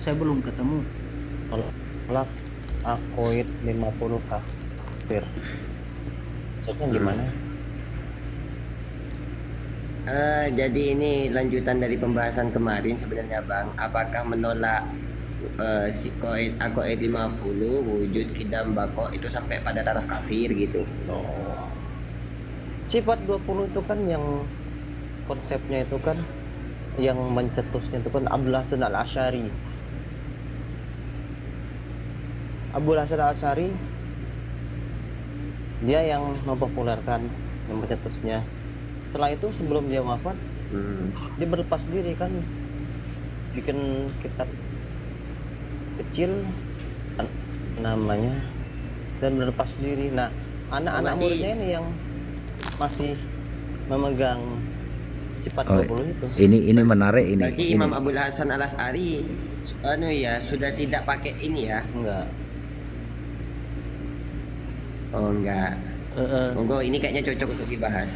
saya belum ketemu. Tolak Akoid 50 kafir. Maksudnya gimana? Jadi ini lanjutan dari pembahasan kemarin sebenarnya Bang. Apakah menolak si Akoid 50 wujud kidam bako itu sampai pada taraf kafir gitu? Oh. Sifat 20 itu kan yang konsepnya itu kan yang mencetusnya itu kan Abdul Hasan Al-Asy'ari. Abdul Hasan Al-Asy'ari dia yang mempopulerkan, yang mencetusnya. Setelah itu sebelum dia wafat, dia berlepas diri kan, bikin kitab kecil namanya dan berlepas diri. Nah, anak-anak muridnya ini yang masih memegang sifat 20 itu. Ini menarik ini. Berarti Imam Abdul Hasan Al-Asy'ari sudah tidak pakai ini ya? Enggak. Oh enggak. Monggo ini kayaknya cocok untuk dibahas.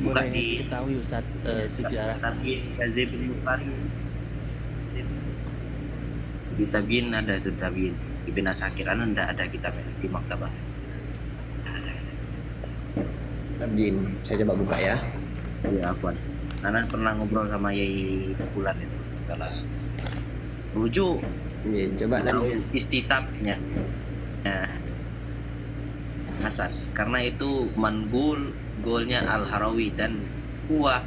Boleh diketahui Ustaz sejarah Kazim bin Mustari di Tabiin ada itu Tabiin Ibn Asakir ada kitabnya di maktabah. Tabiin, saya coba buka ya. Ya Afwan. Nana pernah ngobrol sama Yai Bulan itu masalah rujuk. Ya, coba lanjut. Istitabnya. Hasan karena itu golnya Al-Harawi dan huwa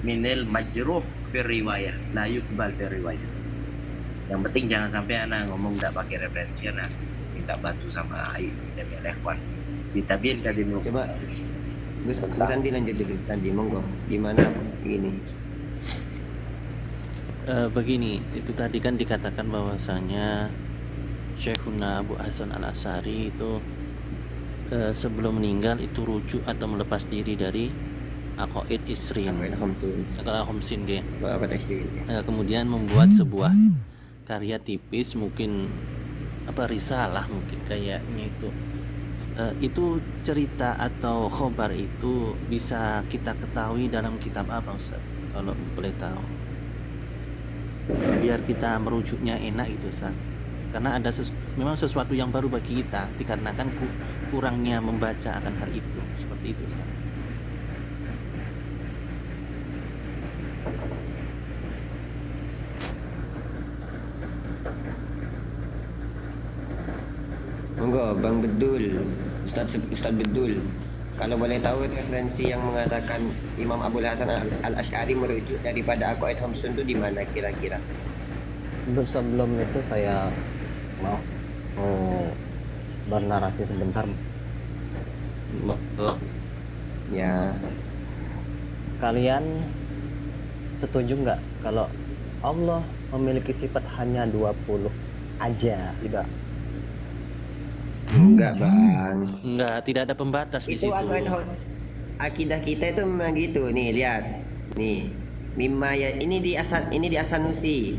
minil majruh fi riwayah la yuqbal fi riwayah. Yang penting jangan sampai anak ngomong enggak pakai referensi, anak minta bantu sama Ayu dan Ikhwan ditabiin tadi mau coba Gus Sandi lanjut dulu. Sandi monggo gimana begini. Begini, itu tadi kan dikatakan bahwasanya Syekhuna Abu Hasan Al-Asy'ari itu sebelum meninggal itu rujuk atau melepas diri dari Aqaid Isrin atau Khamsin dia. Kemudian membuat sebuah karya tipis, mungkin risalah mungkin kayaknya itu. Itu cerita atau khobar itu bisa kita ketahui dalam kitab apa Ustaz? Kalau boleh tahu. Biar kita merujuknya enak gitu Ustaz. Karena ada memang sesuatu yang baru bagi kita dikarenakan kurangnya membaca akan hal itu, seperti itu Ustaz. Monggo Bang Bedul, Ustaz Bedul. Kalau boleh tahu referensi yang mengatakan Imam Abdul Hasan Al-Asy'ari merujuk daripada Aqaid Khamsun itu di mana kira-kira? Sebelum itu saya mau bernarasi sebentar. Ya. Kalian setuju nggak kalau Allah memiliki sifat hanya 20 aja? Tidak. Enggak Bang. Enggak, tidak ada pembatas di situ. Itu akidah kita itu memang gitu. Nih lihat. Nih. Ini di Asanusi.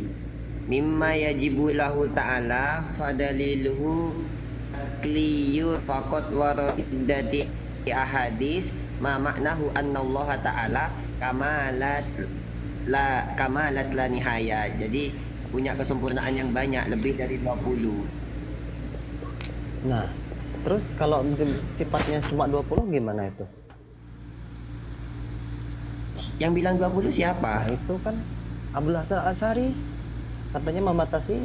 Mimma yajibu lahu ta'ala fadaliluhu akliyu faqat waradati ahadis ma maknahu annallaha ta'ala kamalat la nihaya. Jadi punya kesempurnaan yang banyak, lebih dari 20. Nah, terus kalau sifatnya cuma 20 gimana itu? Yang bilang 20 siapa? Nah, itu kan Abdul Hasan Al-Asy'ari katanya membatasi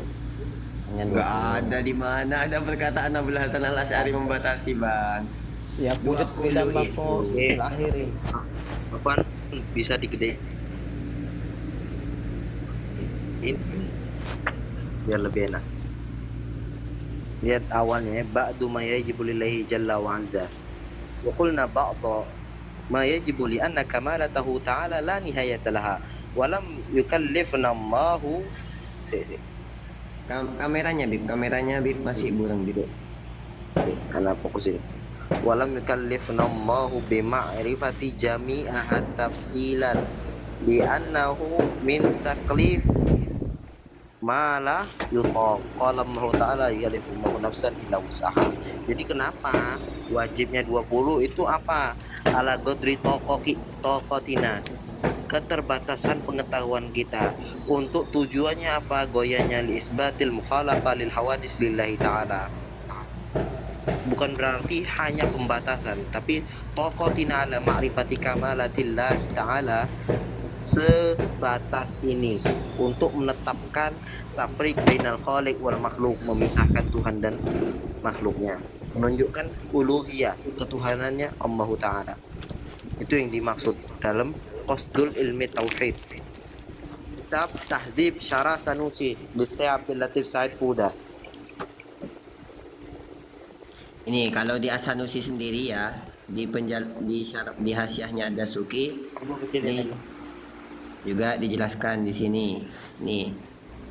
hanya 20. Enggak ada, di mana ada perkataan Abdul Hasan Al-Asy'ari membatasi, Bang. Ya, wujud bidang bako fil akhiri. Apaan bisa digede ini biar lebih enak. Lihat awalnya ba'du ma yajibu lillahi jalla wa azza wa qulna ba'da ma yajibu li anna kamalatahu ta'ala la nihayata laha wa lam yukallifna Allahu Kameranya Bib masih burung Bib. karena fokusin walam yukallifna Allahu bima'rifati jami'aha tafsilan bi annahu min taklif malah yuqal Allah Ta'ala yukallifu nafsan illa wus'aha. Jadi kenapa wajibnya 20 itu apa? Ala qadri tokotina, keterbatasan pengetahuan kita. Untuk tujuannya apa? Goyanya li isbatil mukhalafah lil hawadis lillahi ta'ala. Bukan berarti hanya pembatasan, tapi taqatina ala ma'rifati kamalatillahi ta'ala, sebatas ini untuk menetapkan tafriq bainal khaliq wal makhluk, memisahkan Tuhan dan makhluknya, menunjukkan uluhiyah, ketuhanannya Allah Ta'ala. Itu yang dimaksud dalam Qasdul Ilmi Tauhid. Kitab Tahdhib Syarah Sanusi di Abdul Latif Said Fuda. Ini kalau di As-Sanusi sendiri ya, di hasiahnya ada Suki. Ini juga dijelaskan di sini. Nih,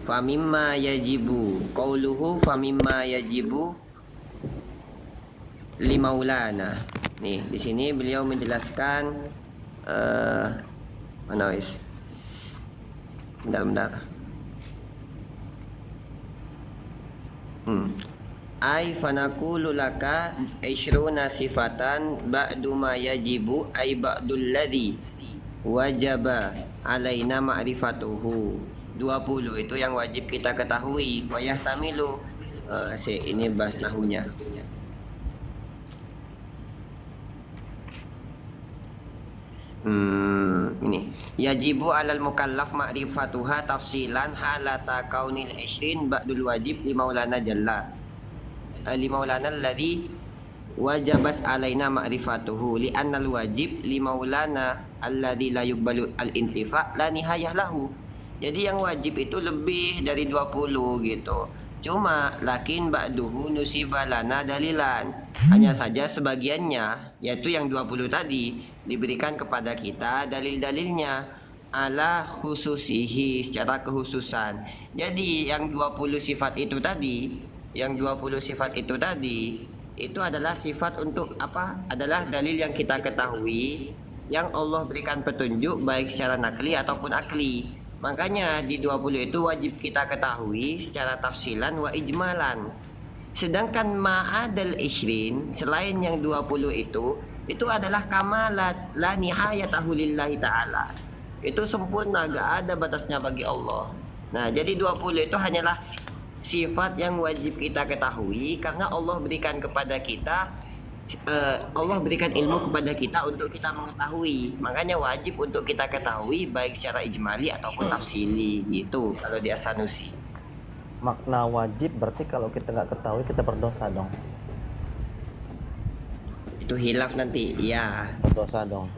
famimma yajibu qauluhu famimma yajibu limaulana. Nih, di sini beliau menjelaskan mana wis? Bentar. Ai fanaqulu laka 20 sifatan ba'du ma yajibu ai ba'dul ladzi wajaba alaina ma'rifatuhu. 20 itu yang wajib kita ketahui. Wa yahtamilu ini bahas nahunya. Ini yajibu alal mukallaf ma'rifatuha tafsilan halata kaunil 20 ba'dul wajib li maulana jalla li maulana alladhi wajabas alaina ma'rifatuhu li annal wajib li maulana alladhi la yuqbalu al intifa la nihayah lahu. Jadi yang wajib itu lebih dari 20 gitu. Cuma lakin ba'duhu nusiba lana dalilan. Hanya saja sebagiannya, yaitu yang 20 tadi, diberikan kepada kita dalil-dalilnya ala khususihi, secara kekhususan. Jadi yang 20 sifat itu tadi, itu adalah sifat untuk apa? Adalah dalil yang kita ketahui, yang Allah berikan petunjuk baik secara nakli ataupun akli. Makanya di 20 itu wajib kita ketahui secara tafsilan wa ijmalan. Sedangkan ma'adal isrin, selain yang 20 itu adalah kamalat la nihayatahu lillahi ta'ala. Itu sempurna, gak ada batasnya bagi Allah. Nah, jadi 20 itu hanyalah sifat yang wajib kita ketahui karena Allah berikan kepada kita Allah berikan ilmu kepada kita untuk kita mengetahui. Makanya wajib untuk kita ketahui baik secara ijmali ataupun tafsili gitu kalau di As-Sanusi. Makna wajib berarti kalau kita nggak ketahui kita berdosa dong. Itu hilaf nanti, iya. Berdosa dong.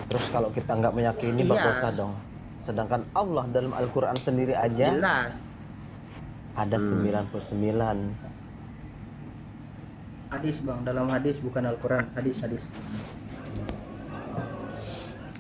Terus kalau kita nggak meyakini Iya. berdosa dong. Sedangkan Allah dalam Al-Quran sendiri aja Jelas. ada 99. Hadis bang, dalam hadis bukan Al-Quran, hadis.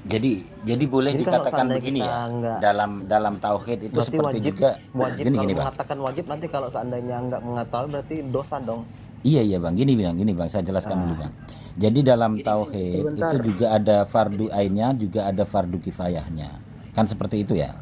Jadi boleh Jadi kalau dikatakan seandainya begini kita ya, nggak- dalam tauhid itu Berarti seperti wajib juga kalau gini Bang. mengatakan wajib, nanti kalau seandainya nggak mengetahui berarti dosa dong. Iya Bang, gini Bang, saya jelaskan dulu Bang. Jadi dalam tauhid sebentar. itu juga ada fardu ainnya, juga ada fardu kifayahnya. Kan seperti itu ya.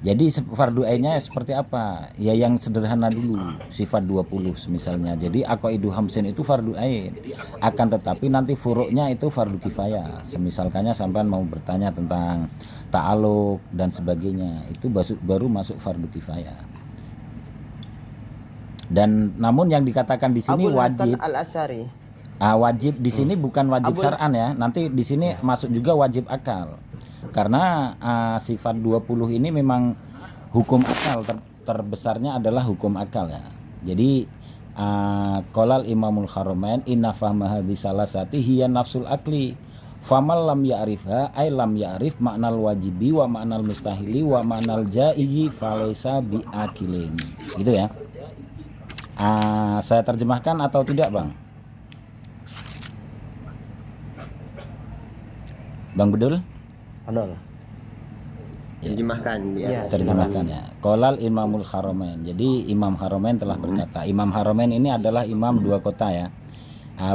Jadi fardu ainnya seperti apa? Ya yang sederhana dulu, sifat 20 misalnya. Jadi aqaidu hamsin itu fardu ain. Akan tetapi nanti furuknya itu fardu kifayah. Semisalkannya sampean mau bertanya tentang ta'aluk dan sebagainya, itu baru masuk fardu kifayah. Dan namun yang dikatakan di sini Abul Hasan wajib, Al-Asy'ari. wajib di sini bukan wajib Abul- syar'an ya. Nanti di sini masuk juga wajib akal. Karena sifat 20 ini memang hukum akal, terbesarnya adalah hukum akal ya. Jadi qolal Imamul Haramain inna fahma hadis salasati hiya nafsul akli. Famal lam ya'rifha ay lam ya'rif maknal wajibi wa maknal mustahili wa maknal jaizi falaysa biakilin. Gitu ya. Saya terjemahkan atau tidak, Bang? Bang Bedul? Adol. Terjemahkan Iya. Terjemahkan ya. Qolal Imamul Haramain. Jadi Imam Haramain telah berkata. Imam Haramain ini adalah imam dua kota ya.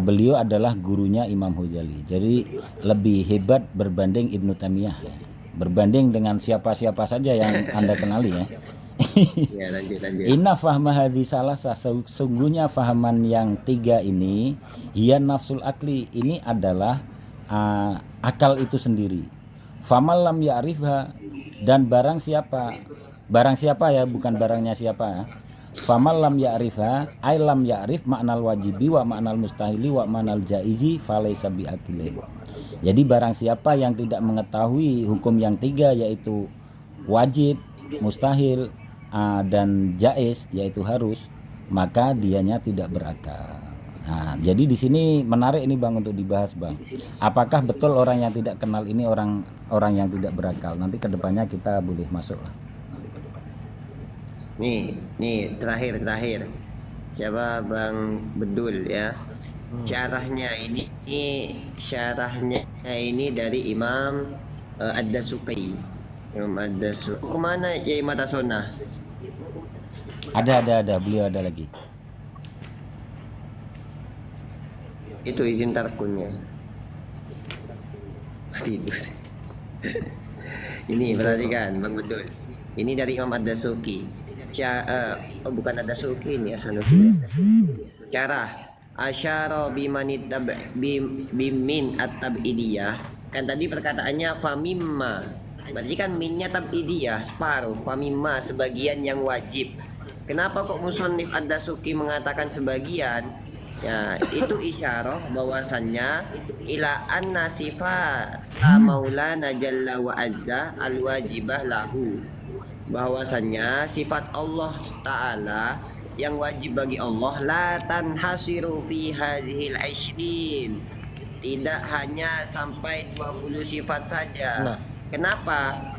Beliau adalah gurunya Imam Ghazali. Jadi lebih hebat berbanding Ibnu Taimiyah ya. Berbanding dengan siapa-siapa saja yang Anda kenali ya. Ya, lanjut. Inna fahma hadis salasa, sungguhnya fahaman yang tiga ini hiya nafsul akli, ini adalah akal itu sendiri. Famal lam ya'rifha, dan barang siapa ya, bukan barangnya siapa. Famal lam ya'rifha ay lam ya'rif ma'nal wajibi wa ma'nal mustahili wa ma'nal jaizi falaysa bi'aqilin. Jadi barang siapa yang tidak mengetahui hukum yang tiga, yaitu wajib, mustahil, dan jaiz, yaitu harus, maka dianya tidak berakal. Nah, jadi di sini menarik ini Bang untuk dibahas Bang. Apakah betul orang yang tidak kenal ini orang yang tidak berakal? Nanti kedepannya kita boleh masuk lah. Nih terakhir. Siapa Bang Bedul ya? Syarahnya ini dari Imam Ad-Dasuqi. Imam Ad-Dasuqi. Kemana ya Imam Tasona? Ada, beliau ada lagi. Itu izin tarkunnya. Tidur. Ini perhatikan Bang Bedul. Ini dari Imam Ad-Dasuqi. Bukan Ad-Dasuqi ini As-Sanusi. Syarah asyara bimin at-tab'idiyah. Kan tadi perkataannya famimma. Berarti kan minnya tab'idiyah, separuh. Famimma, sebagian yang wajib. Kenapa kok musannif Ad-Dasuqi mengatakan sebagian? Ya, itu isyarah bahwasannya ila anna sifata maulana jalla wa azza al-wajibah lahu. Bahwasannya sifat Allah Ta'ala yang wajib bagi Allah la tanhasiru fi hazihil 20, tidak hanya sampai 20 sifat saja. Kenapa?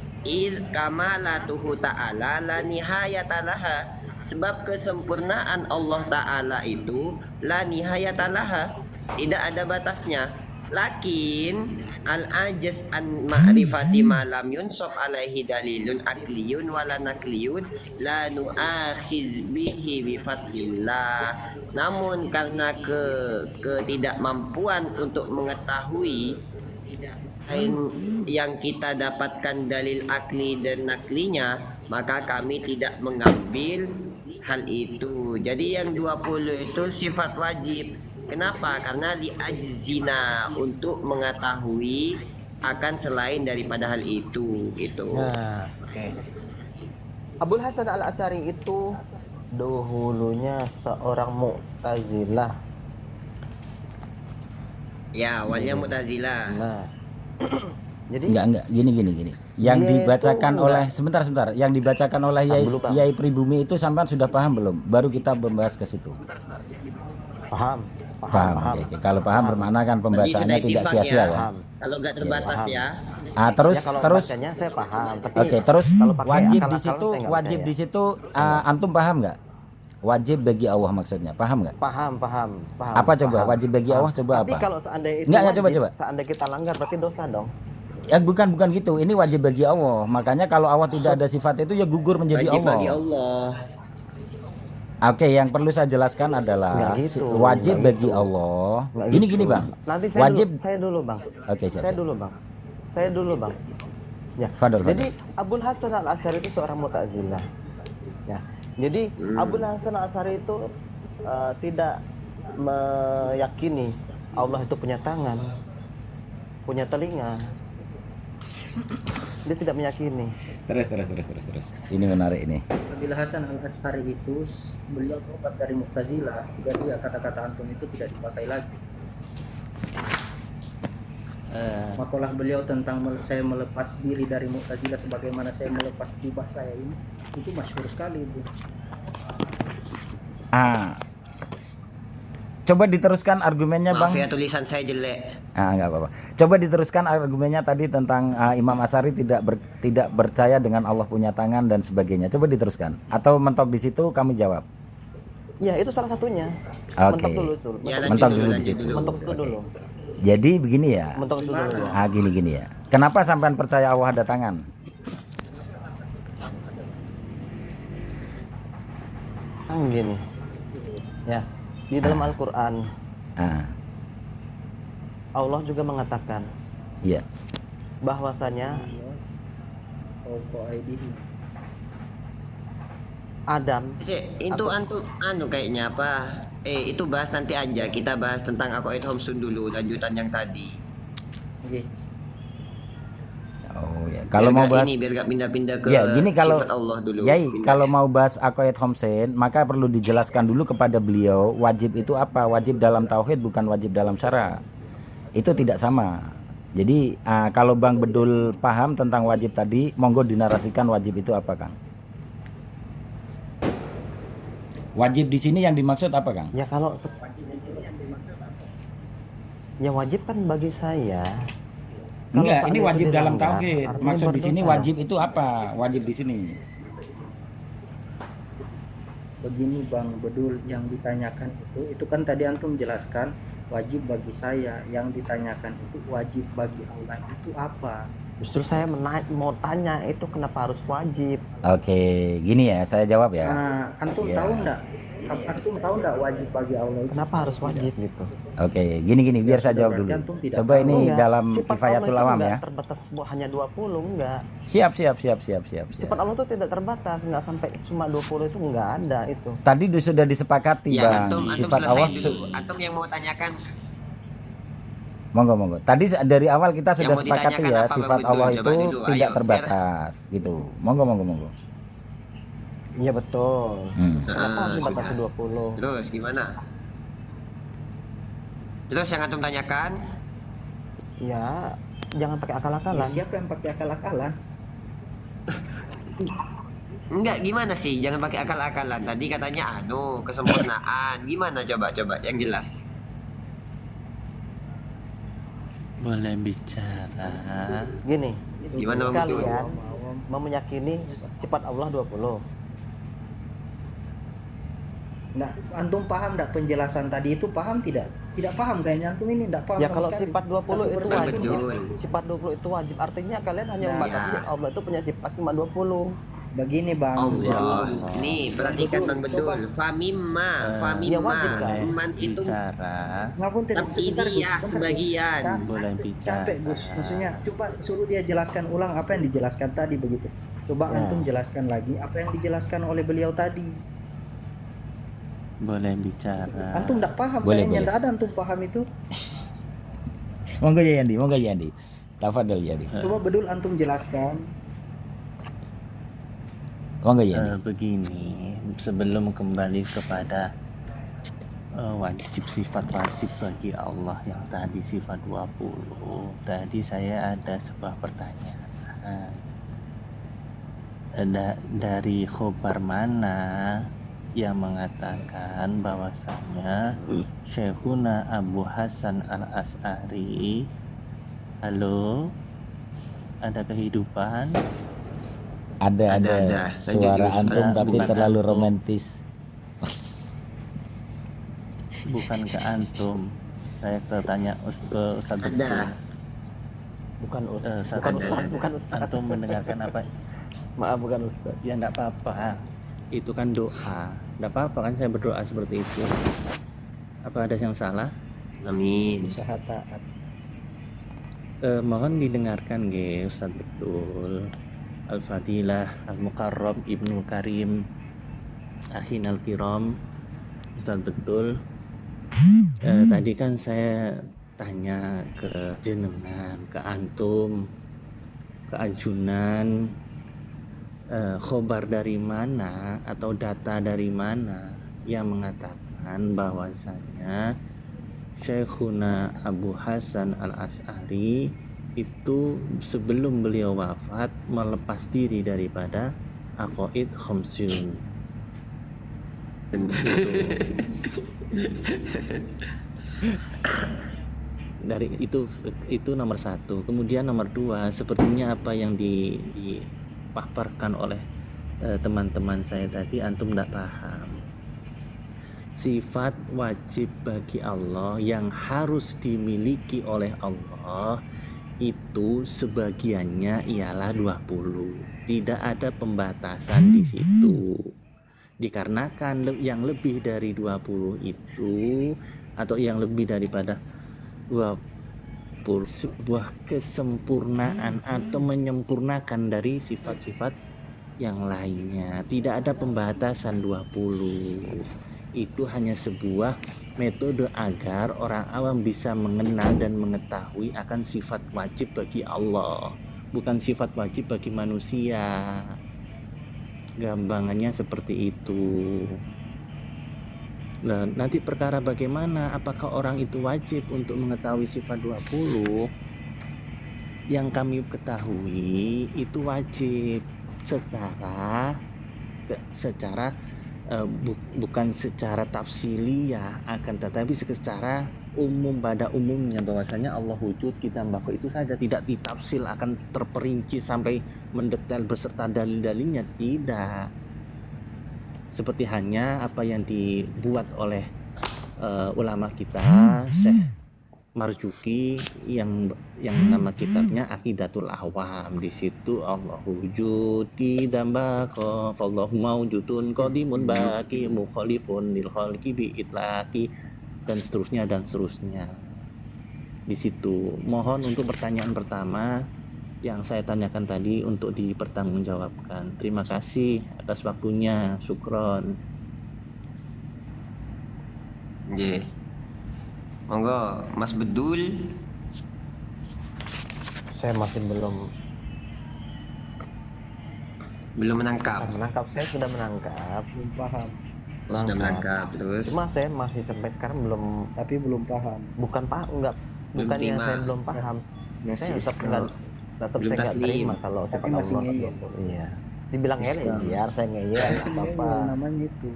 Kamalatuhu ta'ala la nihayatalaha, sebab kesempurnaan Allah Ta'ala itu la nihayatalaha, tidak ada batasnya. Lakin al-ajaz an ma'rifati ma lam yunsab alaihi dalilun akliyun wala nakliyun la nu'akhiz bihi bi fadlillah. Namun karena ketidakmampuan untuk mengetahui yang kita dapatkan dalil akli dan naklinya, maka kami tidak mengambil hal itu. Jadi yang 20 itu sifat wajib. Kenapa? Karena liajzina, untuk mengetahui akan selain daripada hal itu gitu. Nah, oke. Abul Hasan Al-Asy'ari itu dahulunya seorang Mu'tazilah. Ya, awalnya Mu'tazilah. Nah. Jadi Enggak, gini. Yang Dia dibacakan itu oleh sebentar. Yang dibacakan oleh dulu, Bang. Yai Pribumi itu sampean sudah paham belum? Baru kita membahas ke situ. paham. Oke. Kalau paham bermakna kan pembacaannya Berarti tidak sudah sia-sia itifak ya. Paham. Kalau nggak terbatas paham. ya. Terus Ya, kalau terus bacanya saya paham, tapi oke, terus kalau pakai wajib akal-akalan di situ saya nggak percaya. di situ antum paham nggak? Wajib bagi Allah maksudnya, paham nggak? Paham. Apa coba? Paham. Wajib bagi Allah coba Tapi apa? kalau seandainya itu Enggak, wajib, coba. seandainya kita langgar berarti dosa dong. Ya bukan gitu. Ini wajib bagi Allah. Makanya kalau Allah tidak ada sifat itu ya gugur menjadi Wajib Allah. bagi Allah. Oke, yang perlu saya jelaskan adalah Nggak gitu, wajib nggak bagi gitu. Allah. Nggak Gini gitu. Bang. Nanti saya dulu bang. Oke, siap. Saya dulu bang. Ya. Fadol. Jadi Abul Hasan Al-Asy'ari itu seorang Mu'tazilah. Ya. Jadi Abul Hasan Al-Asy'ari itu tidak meyakini Allah itu punya tangan, punya telinga. Dia tidak meyakini. Terus. Ini menarik ini. Abil Hasan Al-Asy'ari itu beliau tobat dari Mu'tazilah, jadi kata-kata antum itu tidak dipakai lagi. Makalah beliau tentang saya melepas diri dari Mu'tazilah sebagaimana saya melepas jubah saya ini, itu masyhur sekali itu. Coba diteruskan argumennya Maaf Bang. ya, tulisan saya jelek. Enggak apa-apa. Coba diteruskan argumennya tadi tentang Imam Asy'ari tidak percaya dengan Allah punya tangan dan sebagainya. Coba diteruskan atau mentok di situ kami jawab. Ya, itu salah satunya. Oke. Mentok dulu. Ya, Mentok dulu di lanjut situ. Mentok itu dulu. Jadi begini ya. Mentok itu dulu. Gini ya. Kenapa sampean percaya Allah ada tangan? Gini. Ya, di dalam Al-Qur'an Allah juga mengatakan Iya. bahwasanya Adam Itu kayaknya apa? Itu bahas nanti aja. Kita bahas tentang Aqaid Homsun dulu, lanjutan yang tadi. Oke. Oh ya, kalau Biar mau nggak bahas ini, biar nggak pindah-pindah ke ya gini, kalau sifat Allah dulu. Yai, Pindah kalau ya. mau bahas aqaid Homsen, maka perlu dijelaskan dulu kepada beliau wajib itu apa. Wajib dalam tauhid bukan wajib dalam syara. Itu tidak sama. Jadi kalau Bang Bedul paham tentang wajib tadi, monggo dinarasikan wajib itu apa, Kang? Wajib di sini yang dimaksud apa, Kang? Ya kalau ya wajib kan bagi saya. Kalau Enggak, ini seandainya wajib itu dalam dilanggar, tauhid. artinya Maksud di sini berdosa. wajib itu apa? Wajib di sini. Begini Bang Bedul, yang ditanyakan itu kan tadi antum jelaskan wajib bagi saya, yang ditanyakan itu wajib bagi Allah itu apa? Justru saya mau tanya itu kenapa harus wajib? Oke, gini ya, saya jawab ya. Nah, antum Iya. tahu enggak? Antum tahu enggak wajib bagi Allah itu? Kenapa harus wajib gitu? Oke, gini biar saya sudah, jawab berarti dulu. antum tidak Coba tahu. ini Enggak, dalam sifat Allah Kifayatul itu Awam enggak ya. terbatas hanya 20, enggak. Siap. Sifat Allah itu tidak terbatas, enggak sampai cuma 20 itu enggak ada itu. Tadi sudah disepakati, Ya, Bang. antum Sifat selesai Allah dulu. Antum yang mau tanyakan, monggo. Tadi dari awal kita sudah mau sepakati ditanyakan ya, apa, Bang sifat Bedul? Allah Coba itu dulu, tidak ayo, terbatas gitu. Monggo. Iya betul. Kenapa harus dibatasi 20? terus gimana? Terus yang antum tanyakan, Ya, jangan pakai Ya, akal-akalan. siapa yang pakai akal-akalan? enggak gimana sih? Jangan pakai akal-akalan. Tadi katanya kesempurnaan. Gimana coba yang jelas? Boleh bicara. Gini, Gimana Bang Bedul? kalian mau meyakini sifat Allah 20. Nah, antum paham enggak penjelasan tadi itu? Paham tidak? Tidak paham kayaknya antum ini enggak paham. Ya sama kalau sekali. sifat 20 Satu itu persatu wajib. Betul. Sifat 20 itu wajib. Artinya kalian hanya Nah, membatasi ya. Allah itu punya sifat cuma 20. Begini Bang. Allah. Ya. Nih, perhatikan Bang Bedul. Famimma. Ya wajib kan? Boleh Man itu bicara. Ngapun tidak sebentar Gus. tabidiyah Sebentar. sebagian. Boleh bicara. Capek Gus. Maksudnya coba suruh dia jelaskan ulang apa yang dijelaskan tadi begitu. Coba Ya. antum jelaskan lagi apa yang dijelaskan oleh beliau tadi. Boleh bicara. Antum enggak paham Boleh, kayaknya boleh. enggak ada antum paham itu. Monggo ya Yandi. Tafadhol Yandi. Coba bedul antum jelaskan. Monggo Yandi. Begini, sebelum kembali kepada wajib sifat wajib bagi Allah yang tadi sifat 20, tadi saya ada sebuah pertanyaan. Dari khobar mana yang mengatakan bahwasanya Syekhuna Abu Hasan Al-Asy'ari, halo, ada kehidupan? Ada Ada. suara Lanjut, Gus. antum Ada, tapi bukan terlalu antum. romantis. Bukan ke antum. Saya bertanya ke Ustaz Ada. Betul. Bukan Ustaz bukan Betul. ustaz, bukan ustaz. Antum mendengarkan apa? Maaf, bukan ustaz. Ya enggak apa-apa. Itu kan doa. Enggak apa-apa kan saya berdoa seperti itu. Apa ada yang salah? Amin. Usaha taat. Mohon didengarkan nggih Ustaz Betul. Al-Fadilah Al-Mukarram Ibnu Karim Akhinal Kiram Ustaz Betul. Tadi kan saya tanya ke jenengan, ke antum, ke ajunan, khobar dari mana atau data dari mana yang mengatakan bahwasanya Syekhuna Abu Hasan Al-Asy'ari itu sebelum beliau wafat melepas diri daripada aqaid khamsun. Dari itu nomor satu. Kemudian nomor dua, sepertinya apa yang dipaparkan oleh teman-teman saya tadi antum tidak paham. Sifat wajib bagi Allah yang harus dimiliki oleh Allah itu sebagiannya ialah 20. Tidak ada pembatasan di situ. Dikarenakan yang lebih dari 20 itu atau yang lebih daripada 20 sebuah kesempurnaan atau menyempurnakan dari sifat-sifat yang lainnya. Tidak ada pembatasan 20. Itu hanya sebuah metode agar orang awam bisa mengenal dan mengetahui akan sifat wajib bagi Allah. bukan sifat wajib bagi manusia. Gampangannya seperti itu. Nah, nanti perkara bagaimana, apakah orang itu wajib untuk mengetahui sifat 20? Yang kami ketahui itu wajib secara bukan secara tafsili ya, akan tetapi secara umum pada umumnya bahwasanya Allah wujud kita mbako itu saja, tidak ditafsil akan terperinci sampai mendetail beserta dalil-dalilnya, tidak. Seperti hanya apa yang dibuat oleh ulama kita Syekh Marzuki yang nama kitabnya Aqidatul Awam. Di situ Allah wujud dan baqo, fallahu maujudun qadimun baqi mukhalifun lil khalqi bi itlaqi, dan seterusnya dan seterusnya. Di situ mohon untuk pertanyaan pertama yang saya tanyakan tadi untuk dipertanggungjawabkan. Terima kasih atas waktunya. Syukron. Nggih. Monggo Mas Bedul. Saya masih belum menangkap. Saya sudah menangkap. Belum paham. Sudah menangkap terus. Cuma saya masih sampai sekarang belum Paham. bukan paham, enggak, Belum bukannya terima. saya belum paham. Masih Saya tetap belum saya nggak taslim. terima kalau Tapi sifat masih Allah. ngeyel. Iya. Dibilang ngeyel biar saya ngeyel nggak apa-apa. Namanya itu.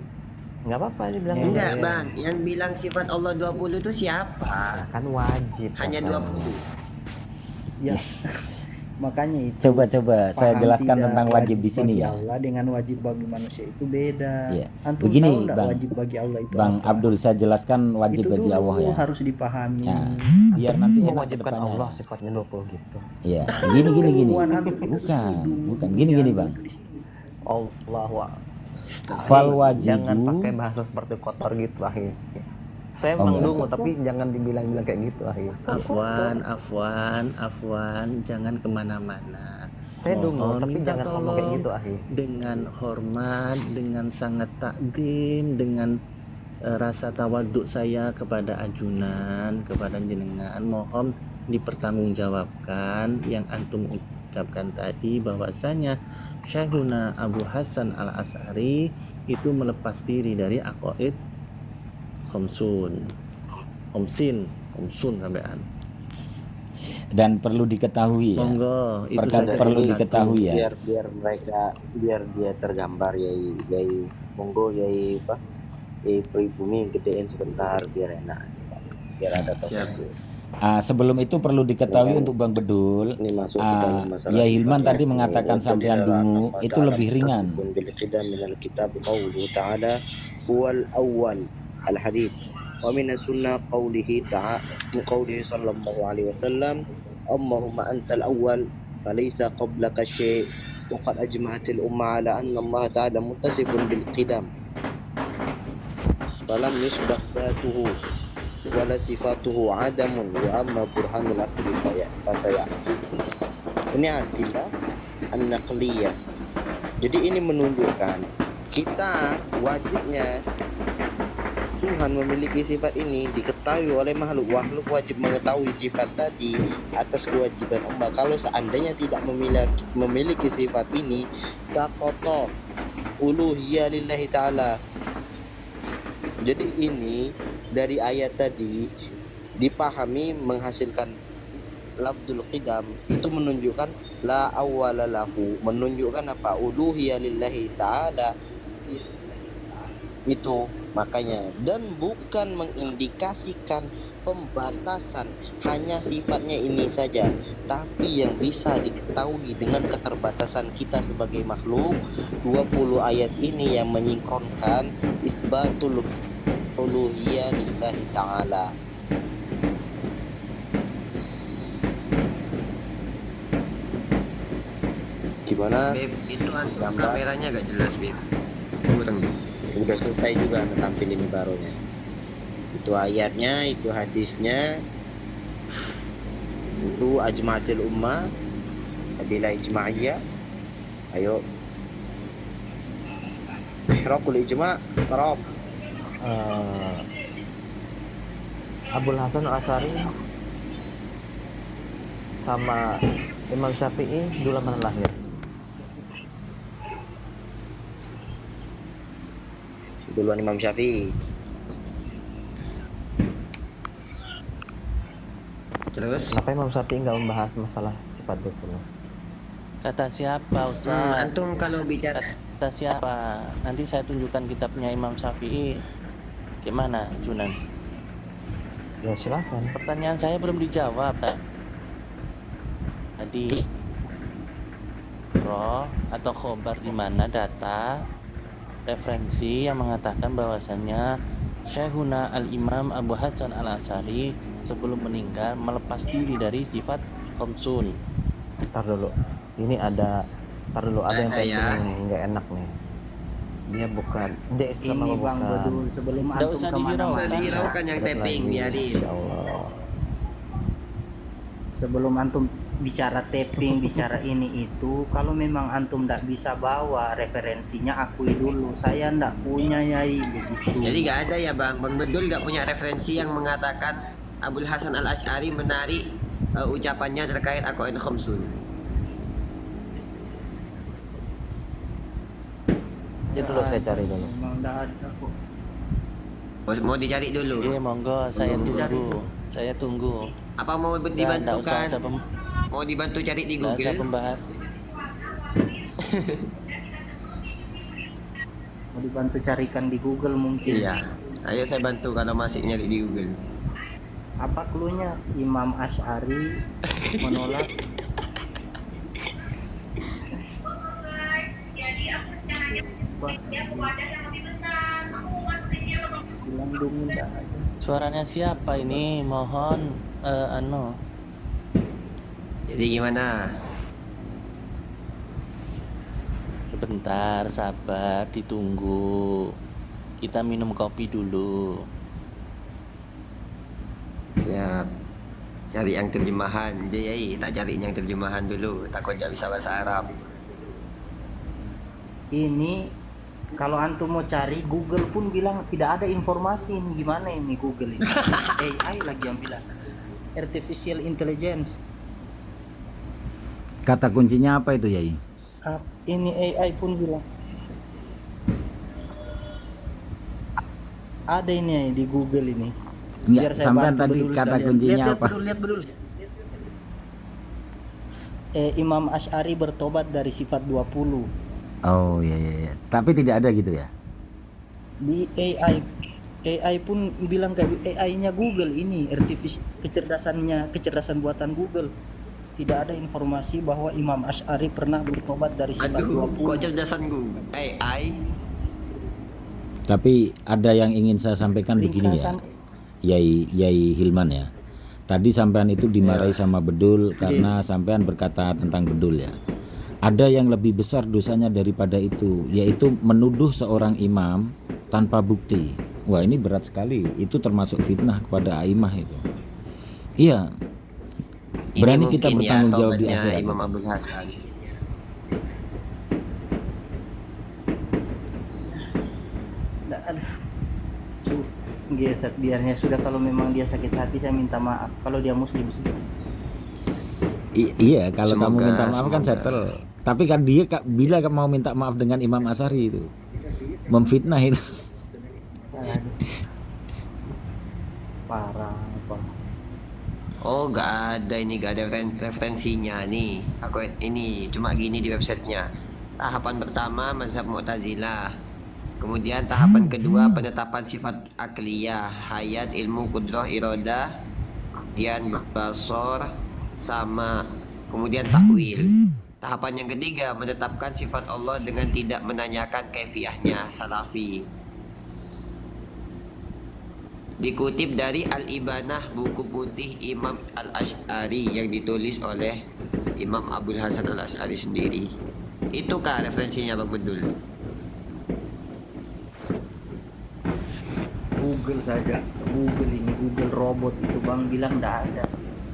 Nggak apa-apa dibilang Enggak, Enggak, ngeyel. Bang. Yang bilang sifat Allah 20 itu siapa? Nah, kan wajib. Hanya kan. 20. Ya. Makanya itu. Coba saya paham jelaskan tidak tentang wajib di sini bagi ya. Allah dengan wajib bagi manusia itu beda. Iya. Antum Begini, tahu nggak Bang. wajib bagi Allah itu Bang apa? Abdul, saya jelaskan wajib Itu bagi dulu Allah ya. harus dipahami. Ya, biar nanti enak Mewajibkan ke depannya. Allah sifatnya 20 gitu. Iya, gini. Tuhan antum itu Bukan. sehidup Gini dunia Bang. itu di sini. Allahu Fal Jangan wajibu. pakai bahasa seperti kotor gitu akhir. Saya Oh, memang enggak. dungu tapi jangan dibilang-bilang kayak gitu akhir. Afwan, jangan kemana-mana. Saya dungu Mohon tapi minta jangan ngomong kayak tolong gitu akhir. dengan hormat, dengan sangat takdim, dengan rasa tawaduk saya kepada ajunan, kepada jenengan, mohon dipertanggungjawabkan yang antum ucapkan tadi bahwasanya Syekhuna Abu Hasan Al-Asy'ari itu melepas diri dari aqaid Khomsun sampean. Dan perlu diketahui ya. Monggo, itu Perkara saja perlu satu. diketahui ya. biar mereka biar dia tergambar yai monggo yai apa pribumi gedein sebentar biar enak biar ada topik. Sebelum itu perlu diketahui untuk Bang Bedul. Ini masuk ke dalam masalah Ya Hilman sifatnya. tadi mengatakan Wa sampean dalil dungu ala itu ta'ala lebih ringan. mutafiqun bil qidam min al kitab qawluhu ta'ala huwal awwal al hadits wa min sunnah qawlihi sallallahu alaihi wasallam Allahumma antal awwal falaysa qablaka syai' wa qad ajma'atil umma ala anna Allah ta'ala muttasifun bil qidam falam yusbaq dhatuhu wala sifatuhu adamun wa amma burhanul aqli fasaya. Ini adillah an-naqliyah. Jadi ini menunjukkan kita wajibnya Tuhan memiliki sifat ini diketahui oleh makhluk wajib mengetahui sifat tadi atas kewajiban umat. Kalau seandainya tidak memiliki sifat ini, saqata uluhiyya lillahi ta'ala. Jadi ini dari ayat tadi dipahami menghasilkan lafdzul qidam itu menunjukkan la awwala lahu, menunjukkan apa? Uluhiyya lillahi ta'ala itu makanya, dan bukan mengindikasikan pembatasan hanya sifatnya ini saja, tapi yang bisa diketahui dengan keterbatasan kita sebagai makhluk. 20 ayat ini yang menyingkronkan isbatul uluhiyah lillahi ta'ala. Gimana? Beb, itu Gambar. kameranya gak jelas, Beb. Tunggu. Udah selesai juga tampilin barunya. Itu ayatnya, itu hadisnya, itu ajma'atil ummah, adilah ijma'iyah. Ayo, ihraqul ijma' Rob. Abul Hasan Al-Asy'ari sama Imam Syafi'i dulu mana lahir? Duluan Imam Syafi'i. Terus Kenapa Imam Syafi'i nggak membahas masalah sifat 20? Kata siapa Ustaz? antum kalau bicara Kata siapa? Nanti saya tunjukkan kitabnya Imam Syafi'i. Gimana Sunan? Ya silakan. Pertanyaan saya belum dijawab tadi. Roh atau khobar di mana data referensi yang mengatakan bahwasannya Syekhuna Al-Imam Abu Hasan Al-Asy'ari sebelum meninggal melepas diri dari sifat khamsun. Tar dulu. Ini ada yang Ada ya. tapping nih, nggak enak nih. Dia bukan. Dia Islam Ini apa Bang bukan? Bedul sebelum Nggak antum usah kemana-mana. usah dihiraukan yang Berat tapping lagi, biarin. Insya Allah. Sebelum antum bicara tapping, bicara ini itu, kalau memang antum tidak bisa bawa referensinya, akui dulu. Saya tidak punya Yai begitu. Jadi nggak ada ya Bang Bedul nggak punya referensi yang mengatakan Abul Hasan Al Asy'ari menarik ucapannya terkait aqaid khamsun. Dia dulu saya cari dulu. Memang tidak ada kok. Mau dicari dulu. Iya monggo, saya tunggu. Saya tunggu. Apa mau Nggak usah ada dibantukan? Mau dibantu cari di nggak usah Google? pembahas. Mau dibantu carikan di Google mungkin. Iya. Ayo saya bantu kalau masih nyari di Google. Apa cluenya? Imam Asy'ari menolak bilang dingin dah aja. Suaranya siapa ini? Mohon Jadi gimana? sebentar, sabar, ditunggu. Kita minum kopi dulu. Siap. Cari yang terjemahan, Jayai. Tak cari yang terjemahan dulu. Takut nggak bisa bahasa Arab. Ini kalau antum mau cari, Google pun bilang tidak ada informasi ini. Gimana ini Google ini? AI lagi yang bilang. Artificial Intelligence. Kata kuncinya apa itu Yai? Ini AI pun bilang. Ada ini di Google ini. Enggak, saya sampean bantu tadi Bedul kata sekalian. kuncinya apa? Lihat bedul. Imam Asy'ari bertobat dari sifat 20. Oh iya. Tapi tidak ada gitu ya? Di AI pun bilang kayak AI-nya Google ini, artificial kecerdasan buatan Google. Tidak ada informasi bahwa Imam Asy'ari pernah bertobat dari sifat Aduh, 20. kok cerdasan Google? AI? Tapi ada yang ingin saya sampaikan begini ya, Ringkasan Yai Hilman ya. Tadi sampean itu dimarahi sama Bedul karena sampean berkata tentang Bedul ya. Ada yang lebih besar dosanya daripada itu, yaitu menuduh seorang imam tanpa bukti. Wah ini berat sekali, itu termasuk fitnah kepada aimah itu. Iya. Berani kita bertanggung jawab di akhirat. Imam Abdul Hasan. Geset biarnya sudah, kalau memang dia sakit hati saya minta maaf. Kalau dia muslim sih. Iya, kalau kamu Semoga- minta maaf kan semoga. settle. Tapi kan dia bila mau minta maaf dengan Imam Asy'ari itu memfitnah itu. Parah apa? Oh, nggak ada ini, nggak ada referensinya nih. Aku ini cuma gini di websitenya. Tahapan pertama mazhab Mu'tazilah. Kemudian tahapan kedua penetapan sifat akliyah, hayat, ilmu, kudrah, iradah, kemudian basor sama kemudian takwil. Tahapan yang ketiga menetapkan sifat Allah dengan tidak menanyakan kaifiyahnya, salafi. Dikutip dari Al-Ibanah, buku putih Imam Al-Asy'ari yang ditulis oleh Imam Abul Hasan Al-Asy'ari sendiri. Itukah referensinya Bang Bedul? Google saja, Google ini, Google robot itu Bang bilang tidak ada.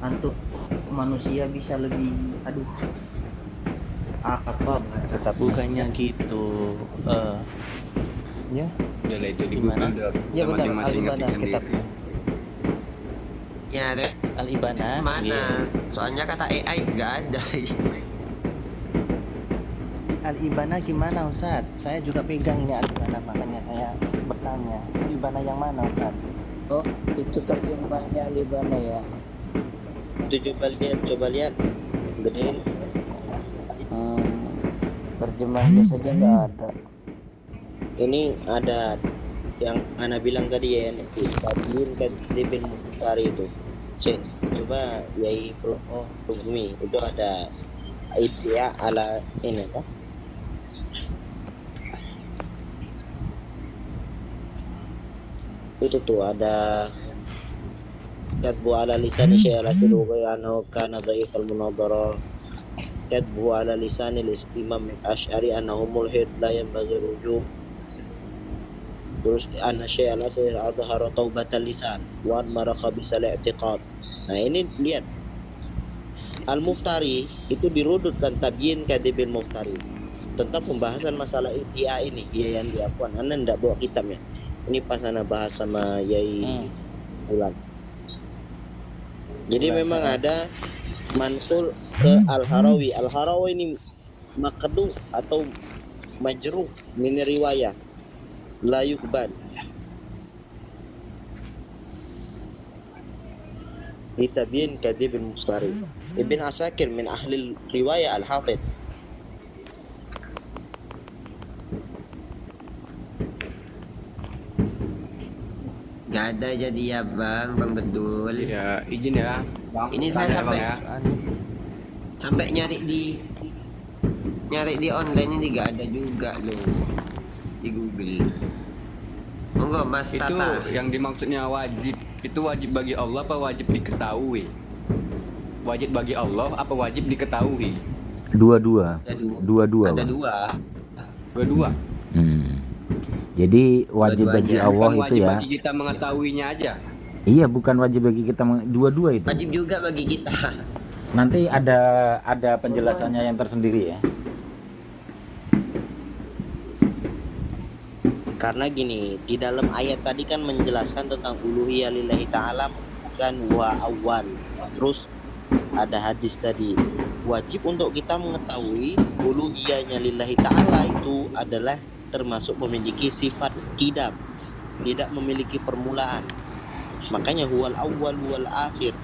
Antum manusia bisa lebih, aduh, apa Tetap Bukannya gitu. ya. Udah lah itu di Gimana? Google udah Ya benar, masing-masing ngetik Al-Ibanah sendiri. kitab. Ya, Al-Ibana. Mana? Soalnya kata AI nggak ada. Al-Ibana gimana Ustaz? Saya juga pegang ini Al-Ibana, makanya saya bertanya. Al-Ibana yang mana Ustaz? Oh, itu terjemahnya Libana ya. Itu coba lihat gedein. Terjemahnya saja nggak ada. Ini ada yang ana bilang tadi ya, itu Tabyin Kadibin Muftari itu. Coba Yai Bumi itu ada idea ala ini apa? Itu tuh ada katbu ala lisan syekh al-Syuruqi annahu kana dhaif al-munadhara, katbu ala lisan al-Imam Asy'ari annahu mulhid la yanbaghi rujuk. Terus anna syekh al-Asir adhara taubatal lisan wa amara khabisal i'tiqad. Nah ini lihat Al-Muftari itu dirudutkan Tabyin Kadibil Muftari tentang pembahasan masalah iddia ini. Iya yang diakuan anda ndak bawa kitabnya. Ini pas ana bahas sama Yai Ulan. Jadi memang ada mantul ke Al-Harawi. Al-Harawi ini makdu atau majruh min riwayah la yuqbal. Di Tabyin Kadib al-Mustari. Ibn Asakir min ahli riwayah al-Hafidh. Nggak ada jadi ya bang Bedul. Ya izin ya bang. Ini saya Tanya, sampai Bang, ya. sampai nyari di online ini nggak ada juga loh di Google. Monggo Mas Itu Tata. yang dimaksudnya wajib itu wajib bagi Allah apa wajib diketahui? Wajib bagi Allah apa wajib diketahui? Dua-dua. Ada dua. Dua-dua. Ada Bang. dua. Dua-dua. Jadi wajib bagi Dua-duanya. Allah Bukan itu wajib ya. bagi kita mengetahuinya aja. Iya, bukan wajib bagi kita dua-dua itu. Wajib juga bagi kita. Nanti ada penjelasannya yang tersendiri ya. Karena gini, di dalam ayat tadi kan menjelaskan tentang uluhiyah lillahi ta'ala bukan wa awal. Terus ada hadis tadi, wajib untuk kita mengetahui uluhiyahnya lillahi ta'ala itu adalah termasuk memiliki sifat qidam, tidak memiliki permulaan. Makanya huwal awal huwal akhir.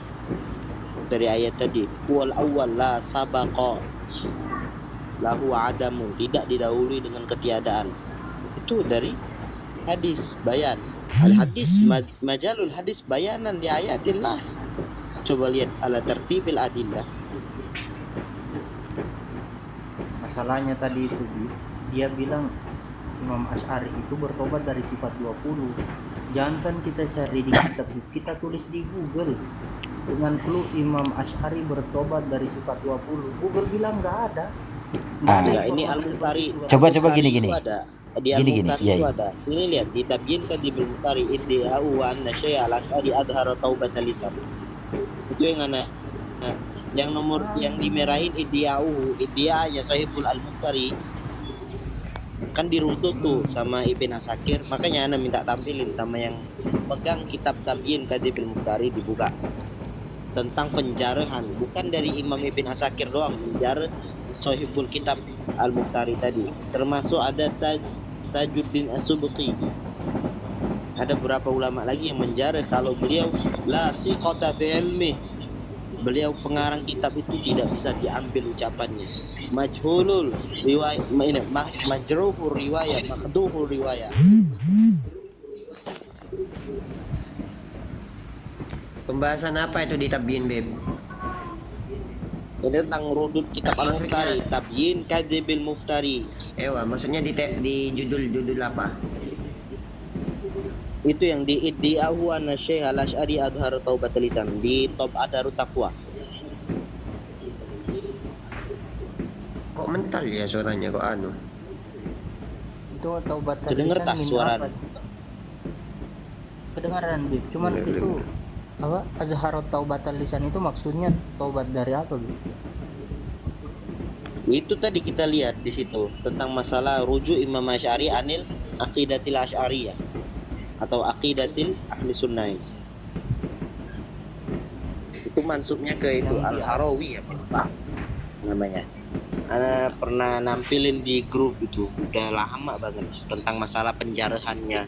Dari ayat tadi, huwal awal la sabaqa lahu adamu, tidak didahului dengan ketiadaan. Itu dari hadis bayan. Al-hadis majalul hadis bayanan di ayatillah. Coba lihat ala tertibil adillah. Masalahnya tadi itu dia bilang Imam Asy'ari itu bertobat dari sifat 20. Jangan kita cari di kitab, kita tulis di Google dengan clue Imam Asy'ari bertobat dari sifat 20. Google bilang nggak ada. Enggak, ini Al-Muftari. Coba gini. Itu ada. Di Gini, Al-Muftari iya, itu iya. ada. Ini lihat di Tabyin Kadibul Muftari iddi'a'u wa anna syai' al-Asy'ari adhara taubatal lisan. Itu yang ana yang nomor yang dimerahin iddia'nya Sahibul Al-Muftari kan dirutut tuh sama Ibn Asakir. Makanya ana minta tampilin sama yang pegang kitab Tabyin Kadibul Muftari, dibuka tentang penjarahan, bukan dari Imam Ibn Asakir doang, penjara Sahibul Kitab Al-Muftari tadi, termasuk ada Tajuddin As-Subki. Ada beberapa ulama lagi yang menjara kalau beliau la siqata fi ilmi, beliau pengarang kitab itu tidak bisa diambil ucapannya, majhulul riwayat, majruhur riwayat, maqduhur riwayat. Pembahasan apa itu di Tabyin Beb? Ini tentang rudud kitab Al-Muftari, Tabyin Kadibil Muftari. Ewa, maksudnya di judul apa? Itu yang di iddi'ahu anna syekh al-Asy'ari adhar taubatal lisan di Tab'at Darut Taqwa. Kok mental ya suaranya kok anu? Itu taubat Kedenger tak suara? Kedengaran Bib. Cuman Iya, itu kedengar. apa azharat taubatal lisan itu maksudnya taubat dari apa Bib? Itu tadi kita lihat di situ tentang masalah rujuk Imam Asy'ari anil aqidatil asy'ariyah atau aqidatil ahli sunnah. Itu itu mansubnya ke itu Al-Harawi ya Pak namanya. Ana pernah nampilin di grup itu udah lama banget tentang masalah penjarahannya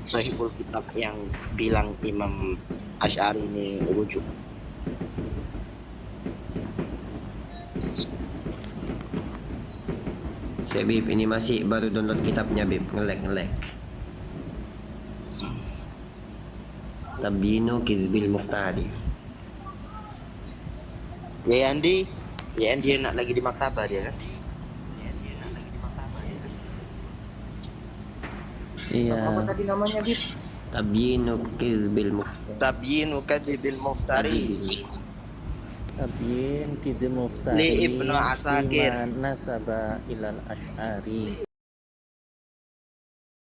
Sahihul Kitab yang bilang Imam Asy'ari ini rujuk. Bib, ini masih baru download kitabnya Bib, ngelek. Tabyinu Kizbil Muftari. Ya Andi enak lagi di maktabah dia kan. Iya. Apa tadi namanya, Bib? Tabyinu Kizbil Muftari. Tabyinu Kadhibil Muftari Tabyin Kidil Muftari Li Ibnu Asakir. Iman nasaba ilal Asy'ari.